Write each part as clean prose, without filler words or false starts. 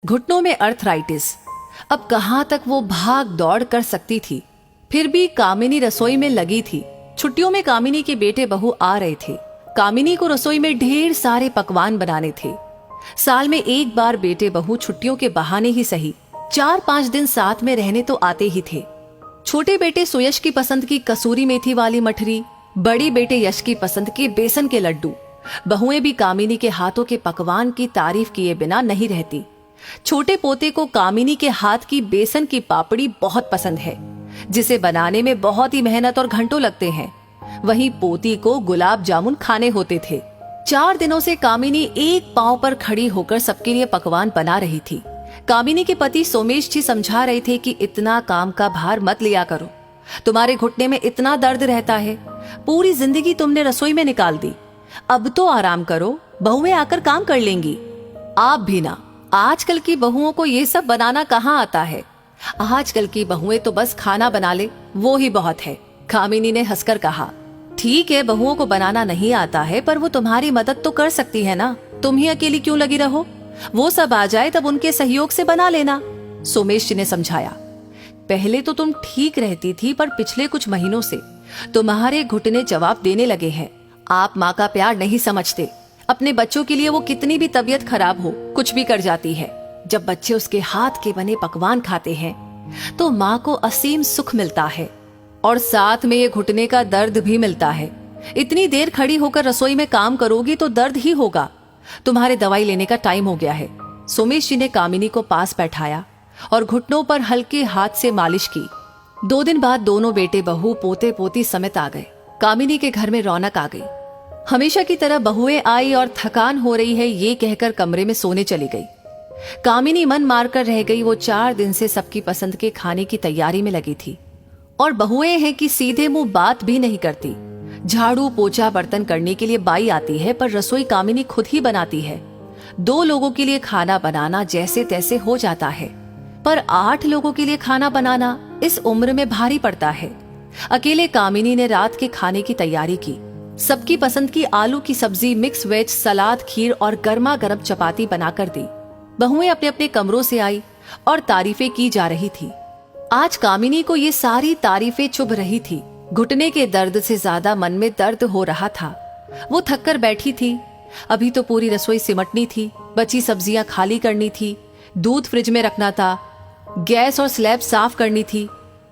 घुटनों में अर्थराइटिस। अब कहाँ तक वो भाग दौड़ कर सकती थी। फिर भी कामिनी रसोई में लगी थी। छुट्टियों में कामिनी के बेटे बहू आ रहे थे। कामिनी को रसोई में ढेर सारे पकवान बनाने थे। साल में एक बार बेटे बहू छुट्टियों के बहाने ही सही 4-5 दिन साथ में रहने तो आते ही थे। छोटे बेटे सुयश की पसंद की कसूरी मेथी वाली मठरी, बड़ी बेटे यश की पसंद के बेसन के लड्डू। बहुएं भी कामिनी के हाथों के पकवान की तारीफ किए बिना नहीं रहती। छोटे पोते को कामिनी के हाथ की बेसन की पापड़ी बहुत पसंद है, जिसे बनाने में बहुत ही मेहनत और घंटों लगते हैं। वहीं पोती को गुलाब जामुन खाने होते थे। 4 दिनों से कामिनी एक पांव पर खड़ी होकर सबके लिए पकवान बना रही थी। कामिनी के पति सोमेश जी समझा रहे थे कि इतना काम का भार मत लिया करो, तुम्हारे घुटने में इतना दर्द रहता है, पूरी जिंदगी तुमने रसोई में निकाल दी, अब तो आराम करो, बहुएं आकर काम कर लेंगी। आप भी ना, आजकल की बहुओं को ये सब बनाना कहाँ आता है। आजकल की बहुएं तो बस खाना बना ले, वो ही बहुत है। कामिनी ने हंसकर कहा, ठीक है बहुओं को बनाना नहीं आता है, पर वो तुम्हारी मदद तो कर सकती है ना, तुम ही अकेली क्यों लगी रहो, वो सब आ जाए तब उनके सहयोग से बना लेना। सोमेश जी ने समझाया, पहले तो तुम ठीक रहती थी, पर पिछले कुछ महीनों से तुम्हारे घुटने जवाब देने लगे हैं। आप माँ का प्यार नहीं समझते। अपने बच्चों के लिए वो कितनी भी तबीयत खराब हो कुछ भी कर जाती है। जब बच्चे उसके हाथ के बने पकवान खाते हैं तो माँ को असीम सुख मिलता है, और साथ में ये घुटने का दर्द भी मिलता है। इतनी देर खड़ी होकर रसोई में काम करोगी तो दर्द ही होगा। तुम्हारे दवाई लेने का टाइम हो गया है। सोमेश जी ने कामिनी को पास बैठाया और घुटनों पर हल्के हाथ से मालिश की। 2 दिन बाद दोनों बेटे बहू पोते पोती समेत आ गए। कामिनी के घर में रौनक आ गई। हमेशा की तरह बहुएं आई और थकान हो रही है ये कहकर कमरे में सोने चली गई। कामिनी मन मारकर रह गई। वो 4 दिन से सबकी पसंद के खाने की तैयारी में लगी थी, और बहुएं हैं कि सीधे मुंह बात भी नहीं करती। झाड़ू पोछा बर्तन करने के लिए बाई आती है, पर रसोई कामिनी खुद ही बनाती है। 2 लोगों के लिए खाना बनाना जैसे तैसे हो जाता है, पर 8 लोगों के लिए खाना बनाना इस उम्र में भारी पड़ता है। अकेले कामिनी ने रात के खाने की तैयारी की। सबकी पसंद की आलू की सब्जी, मिक्स वेज, सलाद, खीर और गर्मा गर्म चपाती बनाकर दी। बहुएं अपने अपने कमरों से आई और तारीफें की जा रही थी। आज कामिनी को ये सारी तारीफें चुभ रही थी। घुटने के दर्द से ज्यादा मन में दर्द हो रहा था। वो थक कर बैठी थी। अभी तो पूरी रसोई सिमटनी थी, बची सब्जियां खाली करनी थी, दूध फ्रिज में रखना था, गैस और स्लैब साफ करनी थी।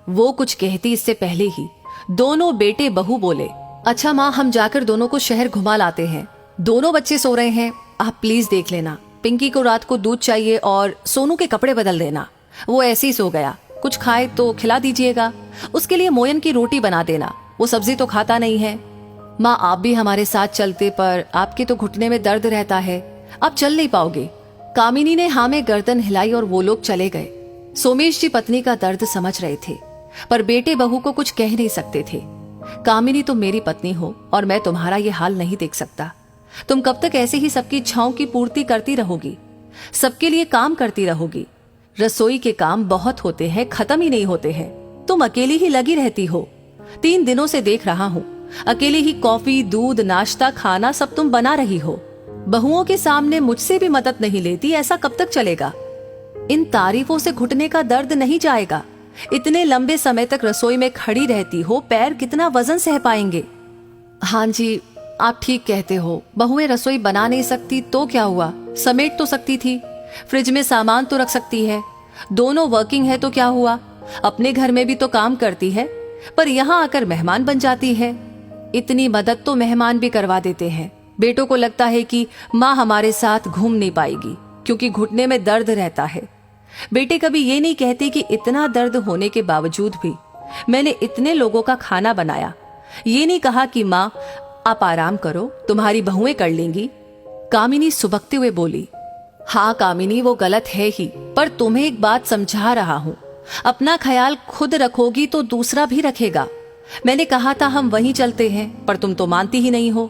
वो कुछ कहती इससे पहले ही दोनों बेटे बहू बोले, अच्छा माँ, हम जाकर दोनों को शहर घुमा लाते हैं। दोनों बच्चे सो रहे हैं, आप प्लीज देख लेना। पिंकी को रात को दूध चाहिए और सोनू के कपड़े बदल देना, वो ऐसे ही सो गया। कुछ खाए तो खिला दीजिएगा। उसके लिए मोयन की रोटी बना देना, वो सब्जी तो खाता नहीं है। माँ, आप भी हमारे साथ चलते, पर आपके तो घुटने में दर्द रहता है, आप चल नहीं पाओगे। कामिनी ने हाँ में गर्दन हिलाई और वो लोग चले गए। सोमेश जी पत्नी का दर्द समझ रहे थे, पर बेटे बहू को कुछ कह नहीं सकते थे। कामिनी, तुम मेरी पत्नी हो और मैं तुम्हारा ये हाल नहीं देख सकता। तुम कब तक ऐसे ही सबकी इच्छाओं की पूर्ति करती रहोगी, सबके लिए काम करती रहोगी। रसोई के काम बहुत होते हैं, खत्म ही नहीं होते हैं। तुम अकेली ही लगी रहती हो। 3 दिनों से देख रहा हूँ, अकेले ही कॉफी, दूध, नाश्ता, खाना सब तुम बना रही हो। बहुओं के सामने मुझसे भी मदद नहीं लेती, ऐसा कब तक चलेगा। इन तारीफों से घुटने का दर्द नहीं जाएगा। इतने लंबे समय तक रसोई में खड़ी रहती हो, पैर कितना वजन सह पाएंगे। हाँ जी, आप ठीक कहते हो। बहुएं रसोई बना नहीं सकती तो क्या हुआ, समेट तो सकती थी, फ्रिज में सामान तो रख सकती है। दोनों वर्किंग है तो क्या हुआ, अपने घर में भी तो काम करती है, पर यहाँ आकर मेहमान बन जाती है। इतनी मदद तो मेहमान भी करवा देते हैं। बेटों को लगता है कि माँ हमारे साथ घूम नहीं पाएगी क्योंकि घुटने में दर्द रहता है। बेटे कभी ये नहीं कहते कि इतना दर्द होने के बावजूद भी मैंने इतने लोगों का खाना बनाया। ये नहीं कहा कि माँ आप आराम करो, तुम्हारी बहुएं कर लेंगी। कामिनी सुबकते हुए बोली, हाँ कामिनी, वो गलत है ही, पर तुम्हें एक बात समझा रहा हूँ। अपना ख्याल खुद रखोगी तो दूसरा भी रखेगा। मैंने कहा था हम वहीं चलते हैं, पर तुम तो मानती ही नहीं हो।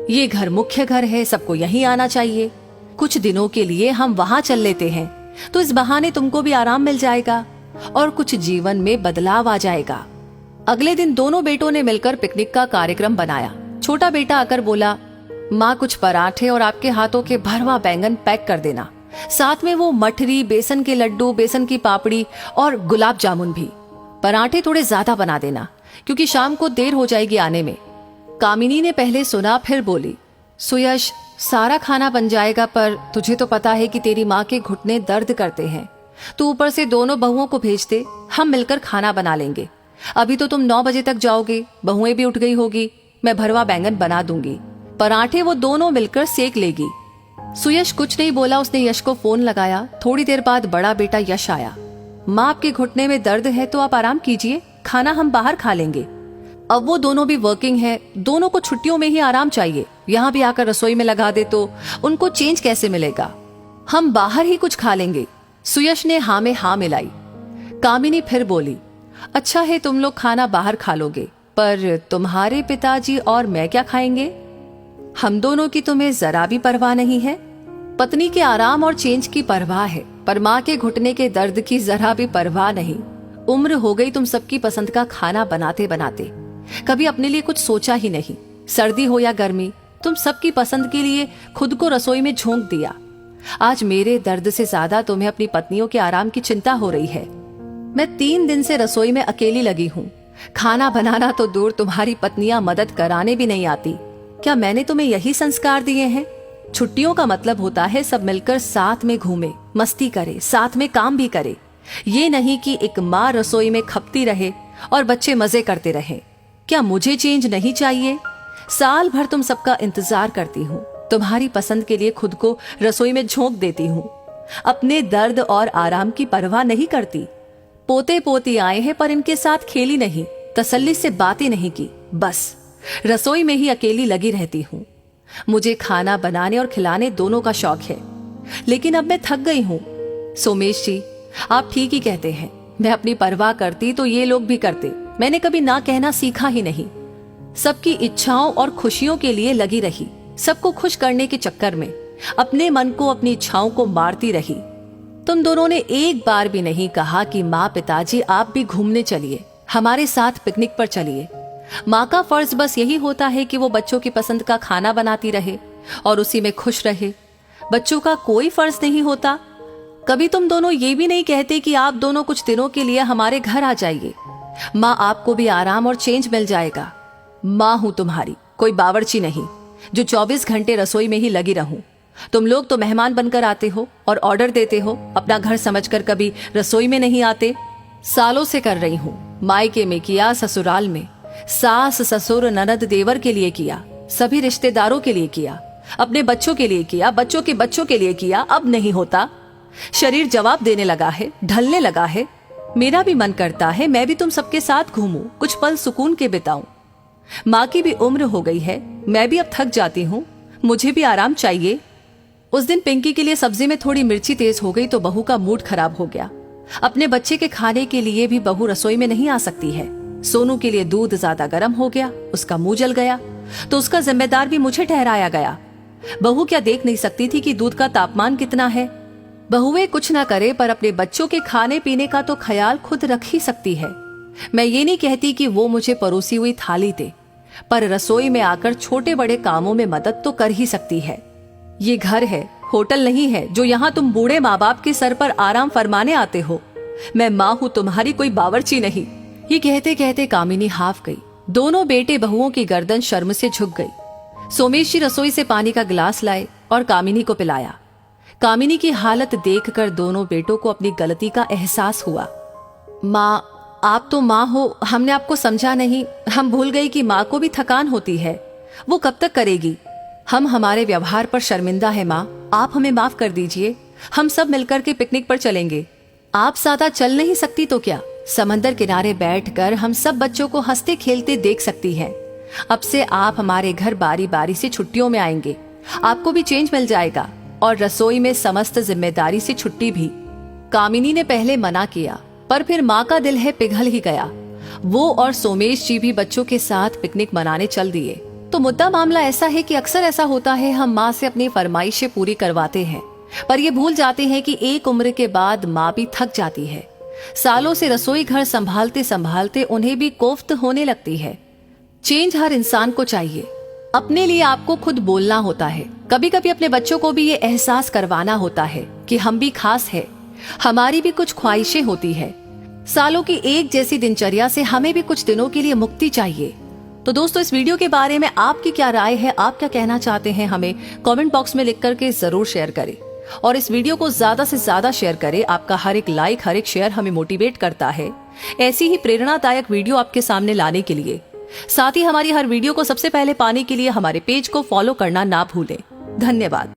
ये घर मुख्य घर है, सबको यहीं आना चाहिए। कुछ दिनों के लिए हम वहां चल लेते हैं, तो इस बहाने तुमको भी आराम मिल जाएगा और कुछ जीवन में बदलाव आ जाएगा। अगले दिन दोनों बेटों ने मिलकर पिकनिक का कार्यक्रम बनाया। छोटा बेटा आकर बोला, माँ कुछ पराठे और आपके हाथों के भरवा बैंगन पैक कर देना, साथ में वो मठरी, बेसन के लड्डू, बेसन की पापड़ी और गुलाब जामुन भी। पराठे थोड़े ज्यादा बना देना, क्योंकि शाम को देर हो जाएगी आने में। कामिनी ने पहले सुना, फिर बोली, सुयश, सारा खाना बन जाएगा, पर तुझे तो पता है कि तेरी माँ के घुटने दर्द करते हैं। तू ऊपर से दोनों बहुओं को भेज दे, हम मिलकर खाना बना लेंगे। अभी तो तुम 9 बजे तक जाओगे, बहुएं भी उठ गई होगी। मैं भरवा बैंगन बना दूंगी, पराठे वो दोनों मिलकर सेक लेगी। सुयश कुछ नहीं बोला, उसने यश को फोन लगाया। थोड़ी देर बाद बड़ा बेटा यश आया। माँ, आपके घुटने में दर्द है तो आप आराम कीजिए, खाना हम बाहर खा लेंगे। अब वो दोनों भी वर्किंग है, दोनों को छुट्टियों में ही आराम चाहिए। यहाँ भी आकर रसोई में लगा दे तो उनको चेंज कैसे मिलेगा? हम बाहर ही कुछ खा लेंगे। सुयश ने हाँ में हाँ मिलाई। कामिनी फिर बोली, अच्छा है तुम लोग खाना बाहर खा लोगे, पर तुम्हारे पिताजी और मैं क्या खाएंगे? हम दोनों की तुम्हें जरा भी परवाह नहीं है। पत्नी के आराम और चेंज की परवाह है, पर माँ के घुटने के दर्द की जरा भी परवाह नहीं। उम्र हो गई तुम सबकी पसंद का खाना बनाते बनाते, कभी अपने लिए कुछ सोचा ही नहीं। सर्दी हो या गर्मी, तुम सबकी पसंद के लिए खुद को रसोई में झोंक दिया। आज मेरे दर्द से ज्यादा तुम्हें अपनी पत्नियों के आराम की चिंता हो रही है। मैं 3 दिन से रसोई में अकेली लगी हूँ। खाना बनाना तो दूर, तुम्हारी पत्नियां मदद कराने भी नहीं आती। क्या मैंने तुम्हें यही संस्कार दिए हैं? छुट्टियों का मतलब होता है सब मिलकर साथ में घूमे, मस्ती करे, साथ में काम भी करे। ये नहीं कि एक माँ रसोई में खपती रहे और बच्चे मजे करते रहे। क्या मुझे चेंज नहीं चाहिए? साल भर तुम सबका इंतजार करती हूँ, तुम्हारी पसंद के लिए खुद को रसोई में झोंक देती हूँ। अपने दर्द और आराम की परवाह नहीं करती। पोते पोती आए हैं पर इनके साथ खेली नहीं, तसल्ली से बातें नहीं की, बस रसोई में ही अकेली लगी रहती हूँ। मुझे खाना बनाने और खिलाने दोनों का शौक है, लेकिन अब मैं थक गई हूँ। सोमेश जी, आप ठीक ही कहते हैं। मैं अपनी परवाह करती तो ये लोग भी करते। मैंने कभी ना कहना सीखा ही नहीं। सबकी इच्छाओं और खुशियों के लिए लगी रही, सबको खुश करने के चक्कर में अपने मन को, अपनी इच्छाओं को मारती रही। तुम दोनों ने एक बार भी नहीं कहा कि माँ, पिताजी आप भी घूमने चलिए, हमारे साथ पिकनिक पर चलिए। माँ का फर्ज बस यही होता है कि वो बच्चों की पसंद का खाना बनाती रहे और उसी में खुश रहे। बच्चों का कोई फर्ज नहीं होता। कभी तुम दोनों ये भी नहीं कहते कि आप दोनों कुछ दिनों के लिए हमारे घर आ जाइए। माँ, आपको भी आराम और चेंज मिल जाएगा। माँ हूं तुम्हारी, कोई बावर्ची नहीं जो 24 घंटे रसोई में ही लगी रहूं। तुम लोग तो मेहमान बनकर आते हो और ऑर्डर देते हो, अपना घर समझकर कभी रसोई में नहीं आते। सालों से कर रही हूं, मायके में किया, ससुराल में, सास ससुर ननद देवर के लिए किया, सभी रिश्तेदारों के लिए किया, अपने बच्चों के लिए किया, बच्चों के बच्चों के लिए किया। अब नहीं होता। शरीर जवाब देने लगा है, ढलने लगा है। मेरा भी मन करता है मैं भी तुम सबके साथ घूमूं, कुछ पल सुकून के बिताऊं। माँ की भी उम्र हो गई है, मैं भी अब थक जाती हूँ, मुझे भी आराम चाहिए। उस दिन पिंकी के लिए सब्जी में थोड़ी मिर्ची तेज हो गई तो बहू का मूड खराब हो गया। अपने बच्चे के खाने के लिए भी बहू रसोई में नहीं आ सकती है। सोनू के लिए दूध ज्यादा गर्म हो गया, उसका मुंह जल गया तो उसका जिम्मेदार भी मुझे ठहराया गया। बहू क्या देख नहीं सकती थी कि दूध का तापमान कितना है? बहुएं कुछ ना करे पर अपने बच्चों के खाने पीने का तो ख्याल खुद रख ही सकती है। मैं ये नहीं कहती कि वो मुझे परोसी हुई थाली दे, पर रसोई में आकर छोटे बड़े कामों में मदद तो कर ही सकती है। ये घर है, होटल नहीं है जो यहाँ तुम बूढ़े माँ बाप के सर पर आराम फरमाने आते हो। मैं माँ हूँ तुम्हारी, कोई बावर्ची नहीं। ये कहते कहते कामिनी हाफ गई। दोनों बेटे बहुओं की गर्दन शर्म से झुक गई। सोमेश जी रसोई से पानी का गिलास लाए और कामिनी को पिलाया। कामिनी की हालत देखकर दोनों बेटों को अपनी गलती का एहसास हुआ। माँ, आप तो माँ हो, हमने आपको समझा नहीं। हम भूल गई कि माँ को भी थकान होती है, वो कब तक करेगी। हम हमारे व्यवहार पर शर्मिंदा है माँ, आप हमें माफ कर दीजिए। हम सब मिलकर के पिकनिक पर चलेंगे। आप सादा चल नहीं सकती तो क्या, समंदर किनारे बैठकर हम सब बच्चों को हंसते खेलते देख सकती हैं। अब से आप हमारे घर बारी बारी से छुट्टियों में आएंगे, आपको भी चेंज मिल जाएगा और रसोई में समस्त जिम्मेदारी से छुट्टी भी। कामिनी ने पहले मना किया पर फिर माँ का दिल है पिघल ही गया। वो और सोमेश जी भी बच्चों के साथ पिकनिक मनाने चल दिए। तो मुद्दा मामला ऐसा है कि अक्सर ऐसा होता है, हम माँ से अपनी फरमाइशें पूरी करवाते हैं पर ये भूल जाते हैं कि एक उम्र के बाद माँ भी थक जाती है। सालों से रसोई घर संभालते संभालते उन्हें भी कोफ्त होने लगती है। चेंज हर इंसान को चाहिए। अपने लिए आपको खुद बोलना होता है, कभी कभी अपने बच्चों को भी ये एहसास करवाना होता है कि हम भी खास है, हमारी भी कुछ ख्वाहिशें होती है। सालों की एक जैसी दिनचर्या से हमें भी कुछ दिनों के लिए मुक्ति चाहिए। तो दोस्तों, इस वीडियो के बारे में आपकी क्या राय है, आप क्या कहना चाहते हैं, हमें कमेंट बॉक्स में लिख करके जरूर शेयर करें। और इस वीडियो को ज्यादा से ज्यादा शेयर करें। आपका हर एक लाइक, हर एक शेयर हमें मोटिवेट करता है ऐसी ही प्रेरणादायक वीडियो आपके सामने लाने के लिए। साथ ही हमारी हर वीडियो को सबसे पहले पाने के लिए हमारे पेज को फॉलो करना ना भूलें। धन्यवाद।